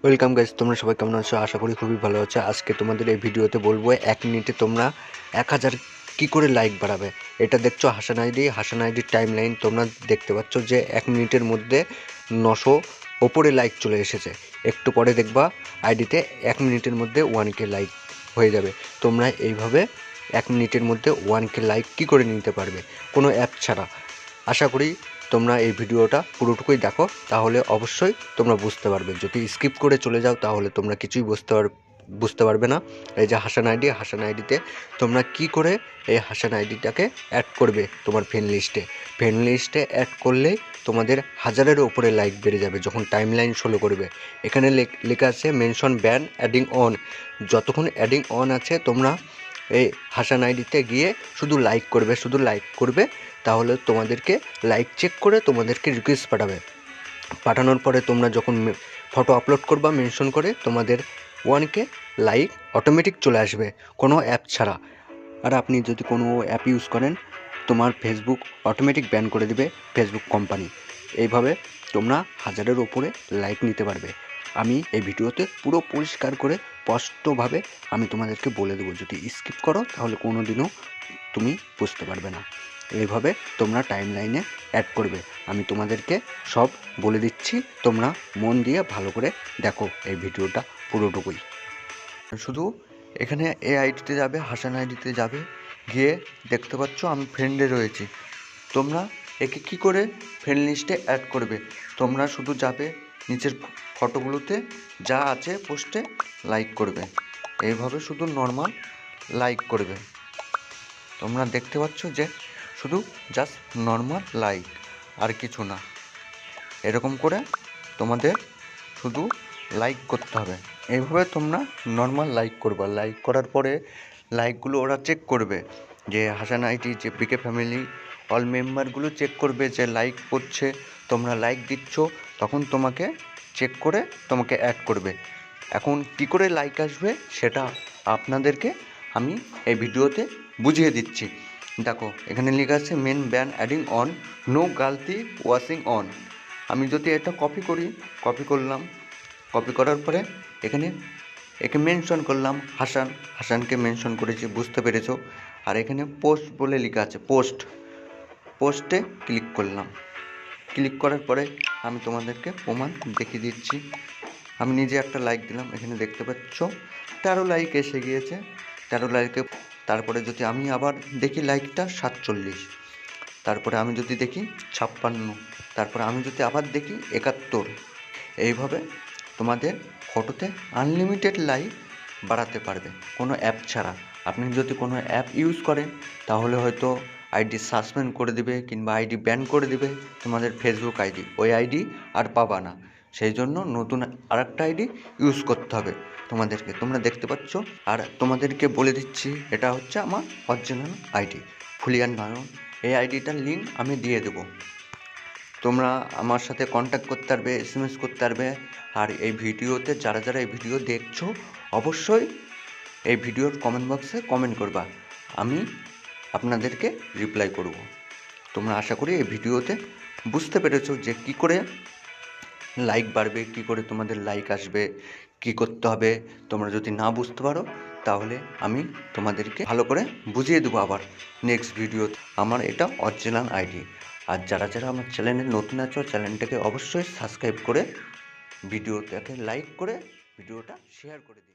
Welcome guys, তোমরা সবাই কেমন আছো? আশা করি খুবই ভালো আছো। আজকে তোমাদের এই ভিডিওতে বলবো 1 মিনিটে তোমরা 1000 কি করে লাইক বাড়াবে। এটা দেখছো হাসান আইডির টাইমলাইন। তোমরা দেখতে পাচ্ছ যে 1 মিনিটের মধ্যে 900 ওপরে লাইক চলে এসেছে। একটু পরে দেখবা আইডিতে 1 মিনিটের মধ্যে 1k লাইক হয়ে যাবে। তোমরা এইভাবে 1 মিনিটের মধ্যে 1k লাইক কি করে নিতে পারবে কোনো অ্যাপ ছাড়া। আশা করি তোমরা এই ভিডিওটা পুরোটুকুই দেখো, তাহলে অবশ্যই তোমরা বুঝতে পারবে। যদি স্কিপ করে চলে যাও তাহলে তোমরা কিছুই বুঝতে পারবে না। এই যে হাসান আইডিতে তোমরা কি করে এই হাসান আইডিটাকে অ্যাড করবে তোমার ফ্রেন্ড লিস্টে অ্যাড করলেই তোমাদের 1000-এর উপরে লাইক বেড়ে যাবে যখন টাইমলাইন শো করবে। এখানে লেখা আছে মেনশন ব্যান অ্যাডিং অন। যতক্ষণ অ্যাডিং অন আছে তোমরা এই হাসান আইডিতে গিয়ে শুধু লাইক করবে। তাহলে তোমাদেরকে লাইক চেক করে তোমাদেরকে রিকোয়েস্ট পাঠানোর পরে তোমরা যখন ফটো আপলোড করবা মেনশন করে, তোমাদের 1k লাইক অটোমেটিক চলে আসবে কোনো অ্যাপ ছাড়া। আর আপনি যদি কোনো অ্যাপ ইউজ করেন, তোমার ফেসবুক অটোমেটিক ব্যান করে দেবে ফেসবুক কোম্পানি। এইভাবে তোমরা 1000-এর ওপরে লাইক নিতে পারবে। আমি এই ভিডিওতে পুরো পরিষ্কার করে স্পষ্টভাবে আমি তোমাদেরকে বলে দেবো। যদি স্কিপ করো তাহলে কোনো দিনও তুমি বুঝতে পারবে না। এইভাবে তোমরা টাইমলাইনে অ্যাড করবে। আমি তোমাদেরকে সব বলে দিচ্ছি, তোমরা মন দিয়ে ভালো করে দেখো এই ভিডিওটা পুরোটুকুই। শুধু এখানে এই আইডিতে যাবে, হাসান আইডিতে যাবে, গিয়ে দেখতে পাচ্ছ আমি ফ্রেন্ডে রয়েছি। তোমরা একে কি করে ফ্রেন্ড লিস্টে অ্যাড করবে? তোমরা শুধু যাবে নিচের ফটোগুলোতে যা আছে পোস্টে লাইক করবে। এইভাবে শুধু নর্মাল লাইক করবে। তোমরা দেখতে পাচ্ছ যে শুধু জাস্ট নর্মাল লাইক, আর কিছু না। এরকম করে তোমাদের শুধু লাইক করতে হবে। এইভাবে তোমরা নর্মাল লাইক করবা। লাইক করার পরে লাইকগুলো ওরা চেক করবে, যে হাসান আইটি, যে পিকে ফ্যামিলি, অল মেম্বারগুলো চেক করবে যে লাইক করছে, তোমরা লাইক দিচ্ছ, তখন তোমাকে চেক করে তোমাকে অ্যাড করবে। এখন কী করে লাইক আসবে সেটা আপনাদেরকে আমি এই ভিডিওতে বুঝিয়ে দিচ্ছি। দেখো এখানে লেখা আছে মেন ব্যান অ্যাডিং অন, নো গালতি ওয়াশিং অন। আমি যদি এটা কপি করলাম, কপি করার পরে একে মেনশন করলাম, হাসানকে মেনশন করেছি, বুঝতে পেরেছো। আর এখানে পোস্ট বলে লেখা আছে, পোস্টে ক্লিক করলাম। ক্লিক করার পরে আমি তোমাদেরকে প্রমাণ দেখিয়ে দিচ্ছি। আমি নিজে একটা লাইক দিলাম, এখানে দেখতে পাচ্ছ 13 লাইক এসে গিয়েছে। 13 লাইকে তারপরে যদি আমি আবার দেখি লাইকটা 47, তারপরে আমি যদি দেখি 56, তারপরে আমি যদি আবার দেখি 71। এইভাবে তোমাদের ফটোতে আনলিমিটেড লাইক বাড়াতে পারবে কোনো অ্যাপ ছাড়া। আপনি যদি কোনো অ্যাপ ইউজ করেন তাহলে হয়তো আইডি সাসপেন্ড করে দেবে কিংবা আইডি ব্যান করে দেবে তোমাদের ফেসবুক আইডি। ওই আইডি আর পাবা না। সেই জন্য নতুন আরেকটা আইডি ইউজ করতে হবে তোমাদেরকে। তোমরা দেখতে পাচ্ছ। আর তোমাদেরকে বলে দিচ্ছি, এটা হচ্ছে আমার অরিজিনাল আইডি, ফুলিয়ান নারায়ণ। এই আইডিটার লিঙ্ক আমি দিয়ে দেবো। তোমরা আমার সাথে কন্ট্যাক্ট করতে পারবে, SMS করতে পারবে। আর এই ভিডিওতে যারা এই ভিডিও দেখছো, অবশ্যই এই ভিডিওর কমেন্ট বক্সে কমেন্ট করবা, আমি আপনাদেরকে রিপ্লাই করব। তোমরা আশা করি এই ভিডিওতে বুঝতে পেরেছো যে কী করে লাইক বাড়বে, কী করে তোমাদের লাইক আসবে, কী করতে হবে। তোমরা যদি না বুঝতে পারো তাহলে আমি তোমাদেরকে ভালো করে বুঝিয়ে দেবো আবার নেক্সট ভিডিওতে। আমার এটা অরিজিনাল আইডি। আর যারা আমার চ্যানেলে নতুন আছো, চ্যানেলটাকে অবশ্যই সাবস্ক্রাইব করে ভিডিওটাকে লাইক করে ভিডিওটা শেয়ার করে দিই।